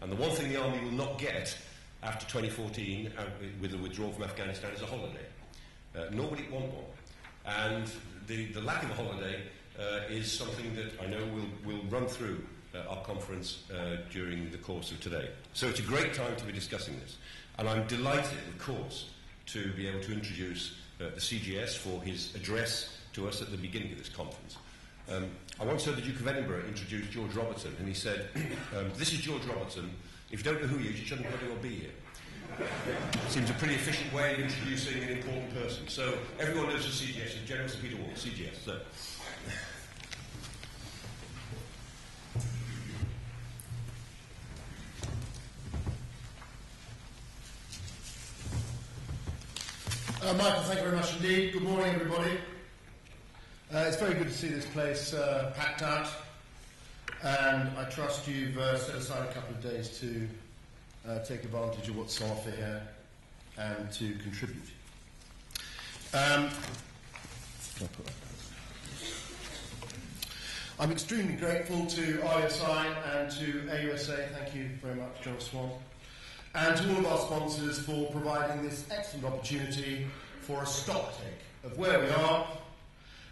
And the one thing the Army will not get after 2014, with the withdrawal from Afghanistan, is a holiday. Nor will it want one. And the lack of a holiday is something that I know will run through our conference during the course of today. So it's a great time to be discussing this. And I'm delighted, of course, to be able to introduce the CGS for his address to us at the beginning of this conference. I once heard the Duke of Edinburgh introduce George Robertson, and he said, this is George Robertson. If you don't know who he is, you shouldn't bloody well be here. Seems a pretty efficient way of introducing an important person. So everyone knows the CGS, General Sir Peter Wall, CGS. So. Michael, thank you very much indeed. Good morning, everybody. It's very good to see this place packed out, and I trust you've set aside a couple of days to take advantage of what's on offer here and to contribute. I'm extremely grateful to RUSI and to AUSA, thank you very much, John Swan, and to all of our sponsors for providing this excellent opportunity for a stocktake of where we are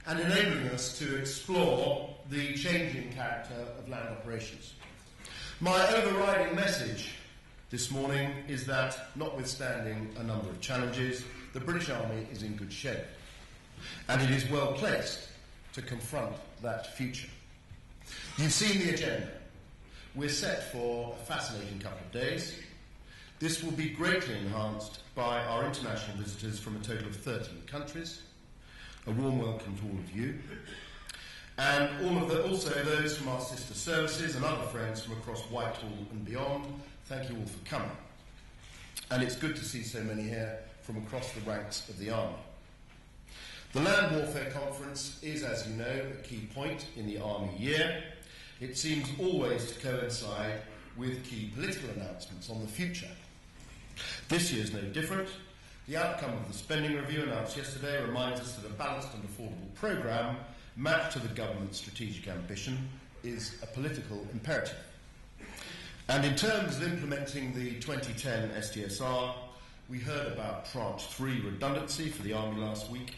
and enabling us to explore the changing character of land operations. My overriding message this morning is that, notwithstanding a number of challenges, the British Army is in good shape, and it is well placed to confront that future. You've seen the agenda. We're set for a fascinating couple of days. This will be greatly enhanced by our international visitors from a total of 13 countries. A warm welcome to all of you. And also those from our sister services and other friends from across Whitehall and beyond. Thank you all for coming. And it's good to see so many here from across the ranks of the Army. The Land Warfare Conference is, as you know, a key point in the Army year. It seems always to coincide with key political announcements on the future. This year is no different. The outcome of the spending review announced yesterday reminds us that a balanced and affordable programme mapped to the government's strategic ambition is a political imperative. And in terms of implementing the 2010 SDSR, we heard about Tranche 3 redundancy for the Army last week,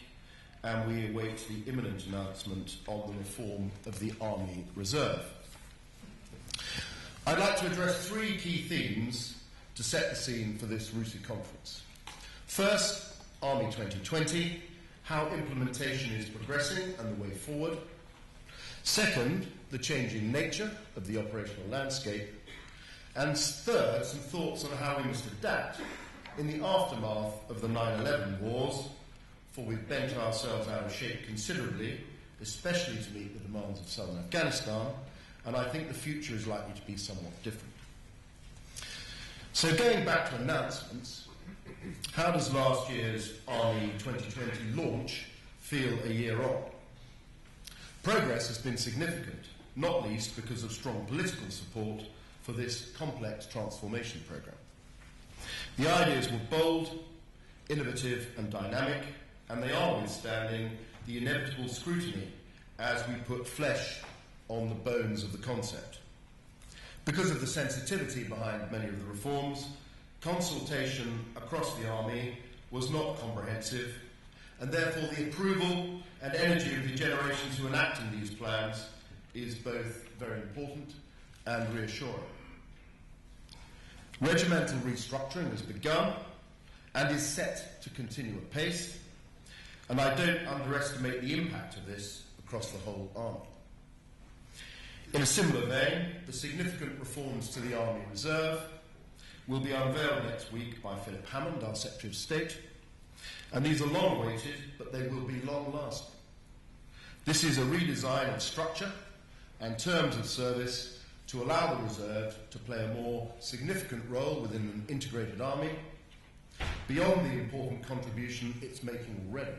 and we await the imminent announcement on the reform of the Army Reserve. I'd like to address three key themes to set the scene for this RUSI conference. First, Army 2020, how implementation is progressing and the way forward. Second, the changing nature of the operational landscape. And third, some thoughts on how we must adapt in the aftermath of the 9/11 wars, for we've bent ourselves out of shape considerably, especially to meet the demands of southern Afghanistan, and I think the future is likely to be somewhat different. So going back to announcements, how does last year's Army 2020 launch feel a year on? Progress has been significant, not least because of strong political support for this complex transformation programme. The ideas were bold, innovative and dynamic, and they are withstanding the inevitable scrutiny as we put flesh on the bones of the concept. Because of the sensitivity behind many of the reforms, consultation across the Army was not comprehensive, and therefore the approval and energy of the generations who enacted these plans is both very important and reassuring. Regimental restructuring has begun and is set to continue at pace, and I don't underestimate the impact of this across the whole Army. In a similar vein, the significant reforms to the Army Reserve will be unveiled next week by Philip Hammond, our Secretary of State, and these are long-awaited, but they will be long-lasting. This is a redesign of structure and terms of service to allow the Reserve to play a more significant role within an integrated Army, beyond the important contribution it's making already.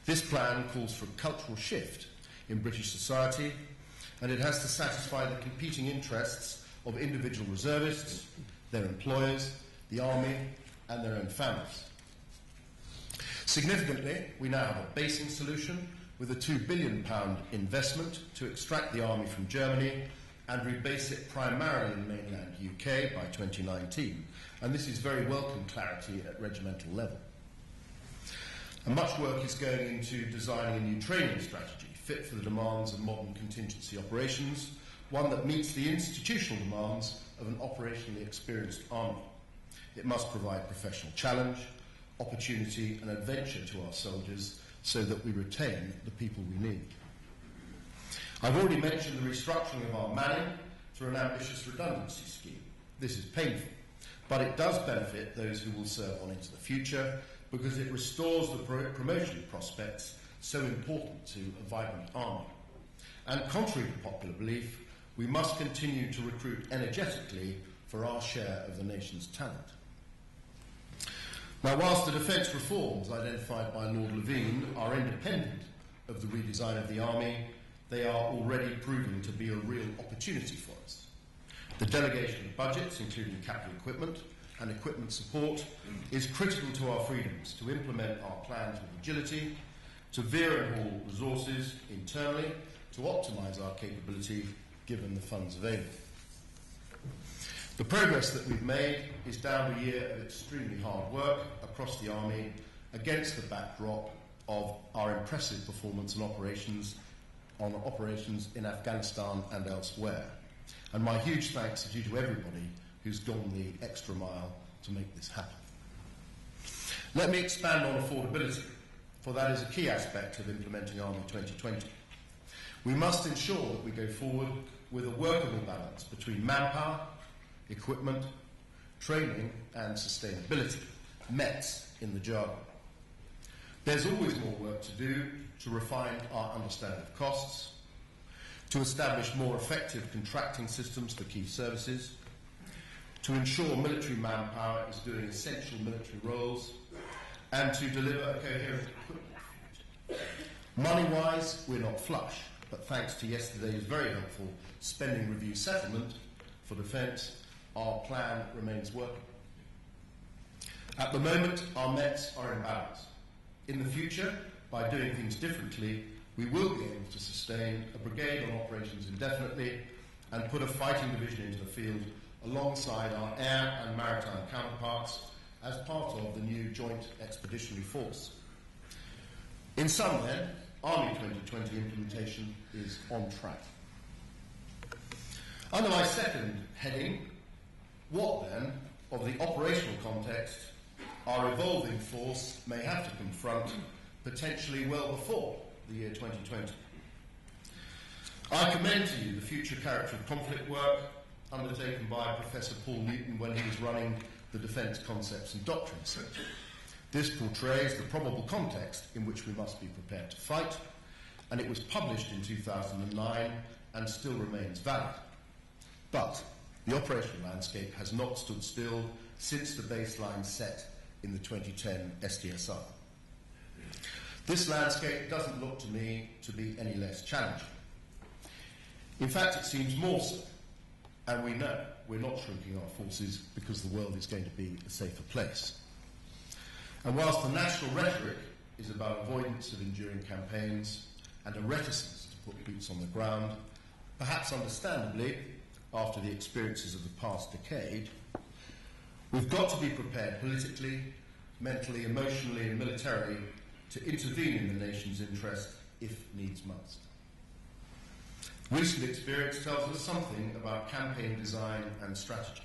This plan calls for a cultural shift in British society, and it has to satisfy the competing interests of individual reservists, their employers, the Army, and their own families. Significantly, we now have a basing solution with a £2 billion investment to extract the Army from Germany and rebase it primarily in mainland UK by 2019, and this is very welcome clarity at regimental level. And much work is going into designing a new training strategy fit for the demands of modern contingency operations, one that meets the institutional demands of an operationally experienced army. It must provide professional challenge, opportunity and adventure to our soldiers so that we retain the people we need. I've already mentioned the restructuring of our manning through an ambitious redundancy scheme. This is painful, but it does benefit those who will serve on into the future because it restores the promotion prospects so important to a vibrant army. And contrary to popular belief, we must continue to recruit energetically for our share of the nation's talent. Now, whilst the defence reforms identified by Lord Levine are independent of the redesign of the army, they are already proving to be a real opportunity for us. The delegation of budgets, including capital equipment and equipment support, is critical to our freedoms to implement our plans with agility, to veer and haul resources internally, to optimise our capability given the funds available. The progress that we've made is down a year of extremely hard work across the Army against the backdrop of our impressive performance and operations in Afghanistan and elsewhere. And my huge thanks are due to everybody who's gone the extra mile to make this happen. Let me expand on affordability, for that is a key aspect of implementing Army 2020. We must ensure that we go forward with a workable balance between manpower, equipment, training and sustainability, METs in the jargon. There's always more work to do to refine our understanding of costs, to establish more effective contracting systems for key services, to ensure military manpower is doing essential military roles, and to deliver a coherent equipment. Money-wise, we're not flush, but thanks to yesterday's very helpful spending review settlement for defence, our plan remains workable. At the moment, our METs are in balance. In the future, by doing things differently, we will be able to sustain a brigade on operations indefinitely and put a fighting division into the field alongside our air and maritime counterparts as part of the new Joint Expeditionary Force. In sum then, Army 2020 implementation is on track. Under my second heading, what then of the operational context our evolving force may have to confront potentially well before the year 2020? I commend to you the future character of conflict work undertaken by Professor Paul Newton when he was running the Defence Concepts and Doctrines Centre. This portrays the probable context in which we must be prepared to fight, and it was published in 2009 and still remains valid. But the operational landscape has not stood still since the baseline set in the 2010 SDSR. This landscape doesn't look to me to be any less challenging. In fact, it seems more so, and we know we're not shrinking our forces because the world is going to be a safer place. And whilst the national rhetoric is about avoidance of enduring campaigns and a reticence to put boots on the ground, perhaps understandably, after the experiences of the past decade, we've got to be prepared politically, mentally, emotionally and militarily to intervene in the nation's interest if needs must. Recent experience tells us something about campaign design and strategy.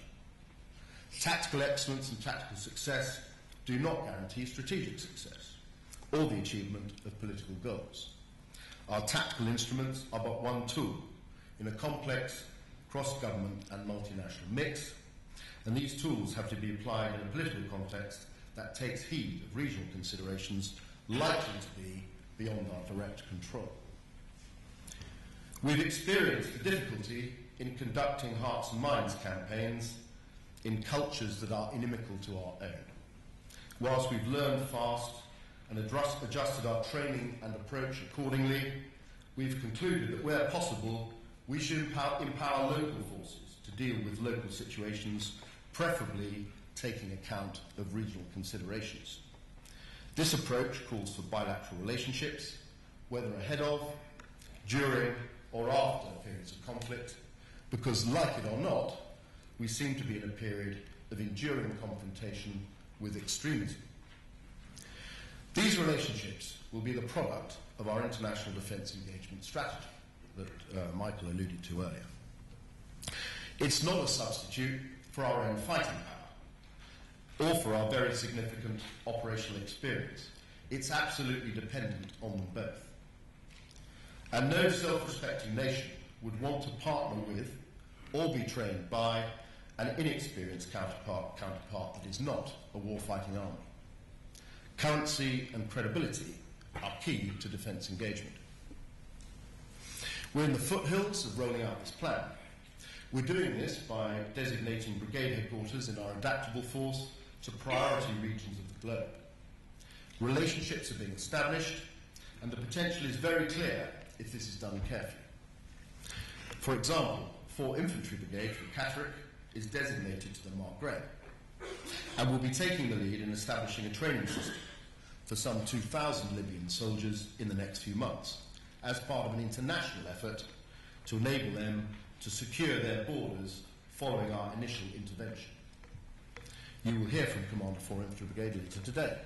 Tactical excellence and tactical success do not guarantee strategic success or the achievement of political goals. Our tactical instruments are but one tool in a complex cross-government and multinational mix, and these tools have to be applied in a political context that takes heed of regional considerations likely to be beyond our direct control. We've experienced the difficulty in conducting hearts and minds campaigns in cultures that are inimical to our own. Whilst we've learned fast and adjusted our training and approach accordingly, we've concluded that where possible, we should empower local forces to deal with local situations, preferably taking account of regional considerations. This approach calls for bilateral relationships, whether ahead of, during, or after periods of conflict, because, like it or not, we seem to be in a period of enduring confrontation with extremism. These relationships will be the product of our international defence engagement strategy that Michael alluded to earlier. It's not a substitute for our own fighting power or for our very significant operational experience. It's absolutely dependent on them both. And no self-respecting nation would want to partner with or be trained by an inexperienced counterpart that is not a war-fighting army. Currency and credibility are key to defence engagement. We're in the foothills of rolling out this plan. We're doing this by designating brigade headquarters in our adaptable force to priority regions of the globe. Relationships are being established, and the potential is very clear if this is done carefully. For example, 4 Infantry Brigade from Catterick is designated to the Mark and will be taking the lead in establishing a training system for some 2,000 Libyan soldiers in the next few months as part of an international effort to enable them to secure their borders following our initial intervention. You will hear from Commander 4 Infantry Brigade later today.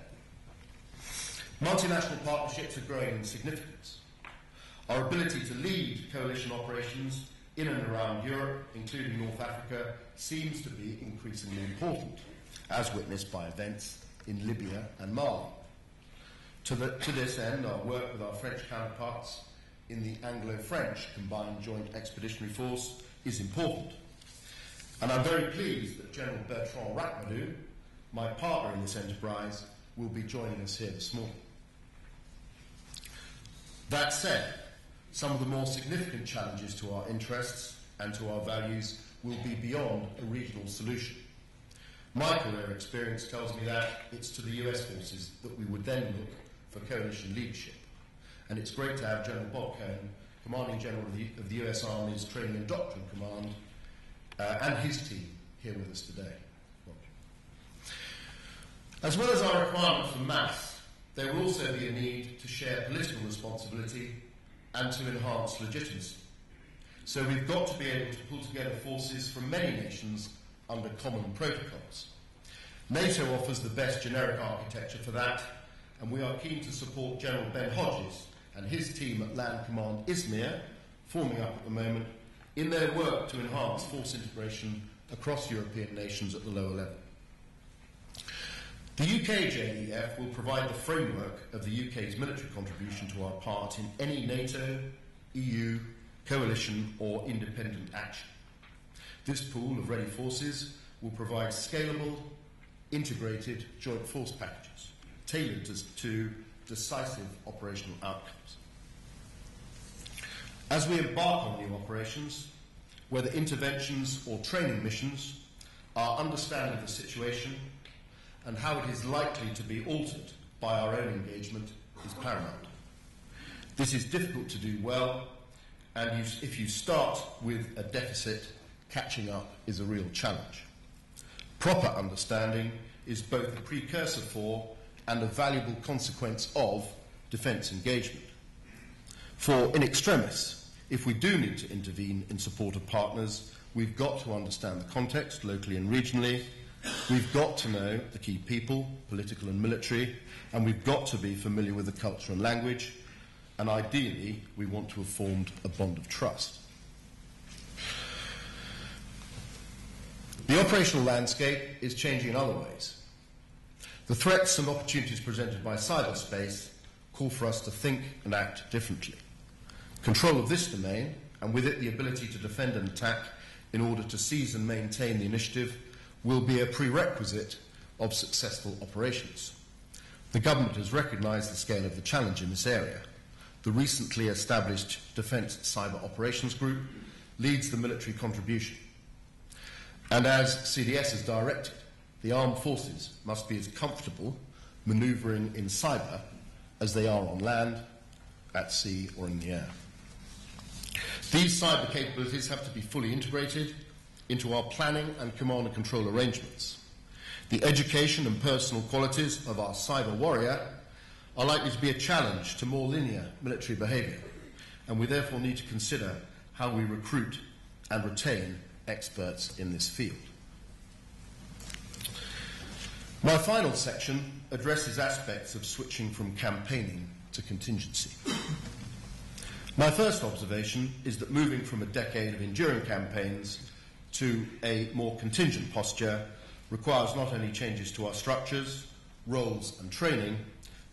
Multinational partnerships are growing in significance. Our ability to lead coalition operations in and around Europe, including North Africa, seems to be increasingly important, as witnessed by events in Libya and Mali. To this end, our work with our French counterparts in the Anglo-French Combined Joint Expeditionary Force is important. And I'm very pleased that General Bertrand Rackmadou, my partner in this enterprise, will be joining us here this morning. That said, some of the more significant challenges to our interests and to our values will be beyond a regional solution. My career experience tells me that it's to the US forces that we would then look for coalition leadership. And it's great to have General Bob Cohen, Commanding General of the US Army's Training and Doctrine Command, and his team here with us today. As well as our requirement for mass, there will also be a need to share political responsibility and to enhance legitimacy. So we've got to be able to pull together forces from many nations under common protocols. NATO offers the best generic architecture for that, and we are keen to support General Ben Hodges and his team at Land Command Izmir, forming up at the moment, in their work to enhance force integration across European nations at the lower level. The UK JEF will provide the framework of the UK's military contribution to our part in any NATO, EU, coalition or independent action. This pool of ready forces will provide scalable, integrated joint force packages tailored to decisive operational outcomes. As we embark on new operations, whether interventions or training missions, our understanding of the situation and how it is likely to be altered by our own engagement is paramount. This is difficult to do well, and if you start with a deficit, catching up is a real challenge. Proper understanding is both a precursor for and a valuable consequence of defence engagement. For in extremis, if we do need to intervene in support of partners, we've got to understand the context locally and regionally. We've got to know the key people, political and military, and we've got to be familiar with the culture and language, and ideally we want to have formed a bond of trust. The operational landscape is changing in other ways. The threats and opportunities presented by cyberspace call for us to think and act differently. Control of this domain, and with it the ability to defend and attack in order to seize and maintain the initiative, will be a prerequisite of successful operations. The government has recognised the scale of the challenge in this area. The recently established Defence Cyber Operations Group leads the military contribution. And as CDS has directed, the armed forces must be as comfortable manoeuvring in cyber as they are on land, at sea or in the air. These cyber capabilities have to be fully integrated into our planning and command and control arrangements. The education and personal qualities of our cyber warrior are likely to be a challenge to more linear military behaviour, and we therefore need to consider how we recruit and retain experts in this field. My final section addresses aspects of switching from campaigning to contingency. My first observation is that moving from a decade of enduring campaigns to a more contingent posture requires not only changes to our structures, roles and training,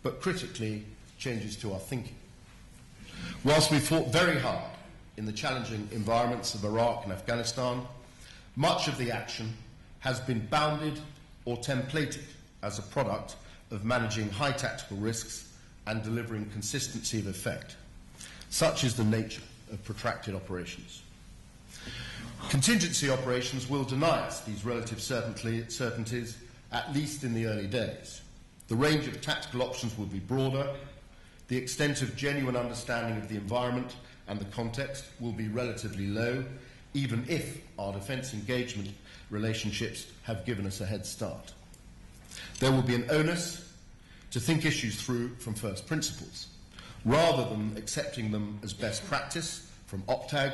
but critically changes to our thinking. Whilst we fought very hard in the challenging environments of Iraq and Afghanistan, much of the action has been bounded or templated as a product of managing high tactical risks and delivering consistency of effect. Such is the nature of protracted operations. Contingency operations will deny us these relative certainties, at least in the early days. The range of tactical options will be broader, the extent of genuine understanding of the environment and the context will be relatively low, even if our defence engagement relationships have given us a head start. There will be an onus to think issues through from first principles, rather than accepting them as best practice from OPTAG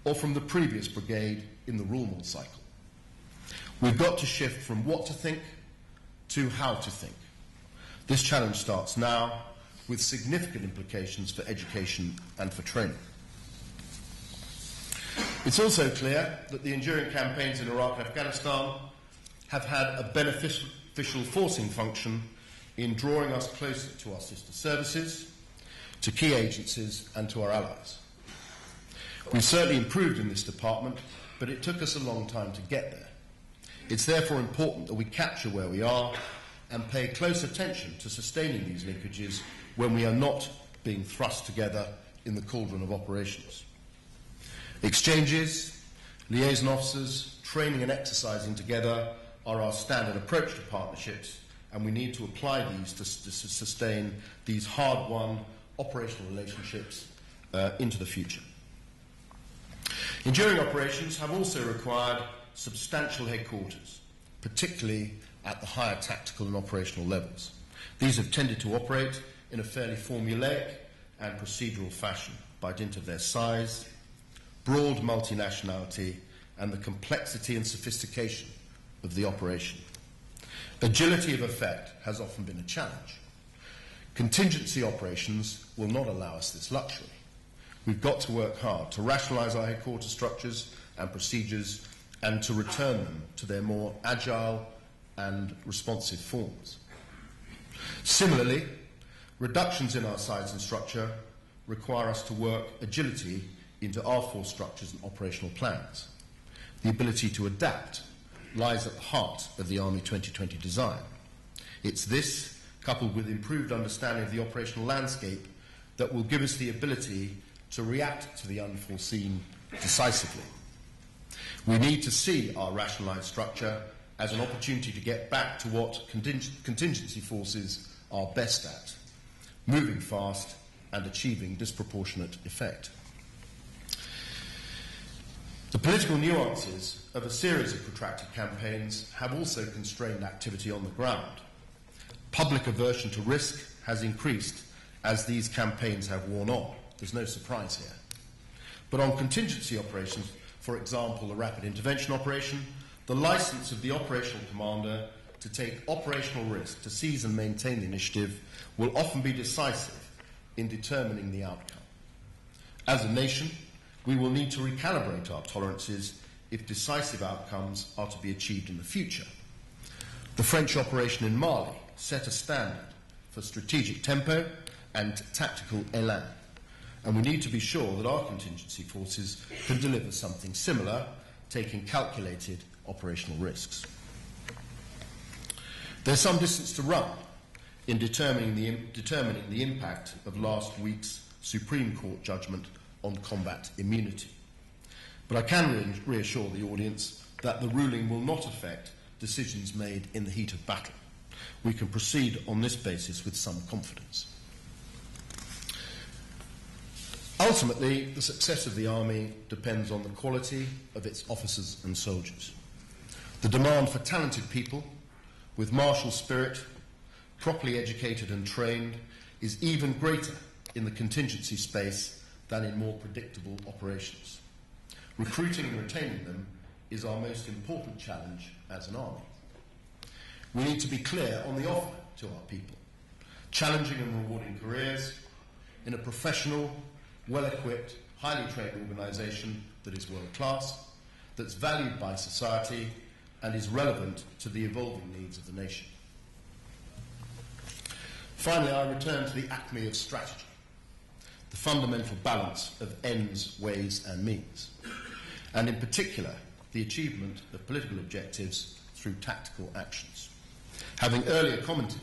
or from the previous brigade in the rule model cycle. We've got to shift from what to think to how to think. This challenge starts now, with significant implications for education and for training. It's also clear that the enduring campaigns in Iraq and Afghanistan have had a beneficial forcing function in drawing us closer to our sister services, to key agencies and to our allies. We've certainly improved in this department, but it took us a long time to get there. It's therefore important that we capture where we are and pay close attention to sustaining these linkages when we are not being thrust together in the cauldron of operations. Exchanges, liaison officers, training and exercising together are our standard approach to partnerships, and we need to apply these to sustain these hard-won operational relationships into the future. Enduring operations have also required substantial headquarters, particularly at the higher tactical and operational levels. These have tended to operate in a fairly formulaic and procedural fashion by dint of their size, broad multinationality, and the complexity and sophistication of the operation. Agility of effect has often been a challenge. Contingency operations will not allow us this luxury. We've got to work hard to rationalise our headquarters structures and procedures and to return them to their more agile and responsive forms. Similarly, reductions in our size and structure require us to work agility into our force structures and operational plans. The ability to adapt lies at the heart of the Army 2020 design. It's this, coupled with improved understanding of the operational landscape, that will give us the ability to react to the unforeseen decisively. We need to see our rationalised structure as an opportunity to get back to what contingency forces are best at, moving fast and achieving disproportionate effect. The political nuances of a series of protracted campaigns have also constrained activity on the ground. Public aversion to risk has increased as these campaigns have worn on. There's no surprise here. But on contingency operations, for example, the rapid intervention operation, the licence of the operational commander to take operational risk to seize and maintain the initiative will often be decisive in determining the outcome. As a nation, we will need to recalibrate our tolerances if decisive outcomes are to be achieved in the future. The French operation in Mali set a standard for strategic tempo and tactical élan, and we need to be sure that our contingency forces can deliver something similar, taking calculated operational risks. There's some distance to run in determining the impact of last week's Supreme Court judgment on combat immunity. But I can reassure the audience that the ruling will not affect decisions made in the heat of battle. We can proceed on this basis with some confidence. Ultimately, the success of the Army depends on the quality of its officers and soldiers. The demand for talented people with martial spirit, properly educated and trained, is even greater in the contingency space than in more predictable operations. Recruiting and retaining them is our most important challenge as an army. We need to be clear on the offer to our people, challenging and rewarding careers in a professional, well-equipped, highly trained organisation that is world-class, that's valued by society and is relevant to the evolving needs of the nation. Finally, I return to the acme of strategy, the fundamental balance of ends, ways and means, and in particular, the achievement of political objectives through tactical actions. Having earlier commented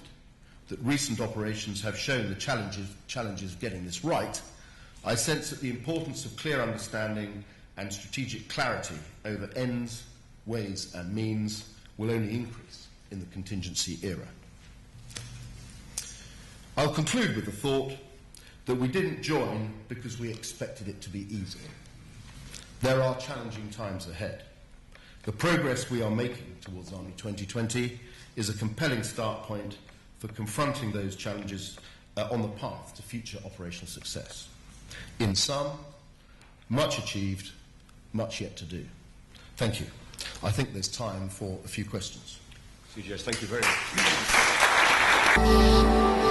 that recent operations have shown the challenges of getting this right, I sense that the importance of clear understanding and strategic clarity over ends, ways and means will only increase in the contingency era. I'll conclude with the thought that we didn't join because we expected it to be easy. There are challenging times ahead. The progress we are making towards Army 2020 is a compelling start point for confronting those challenges on the path to future operational success. In sum, much achieved, much yet to do. Thank you. I think there's time for a few questions. CGS, thank you very much.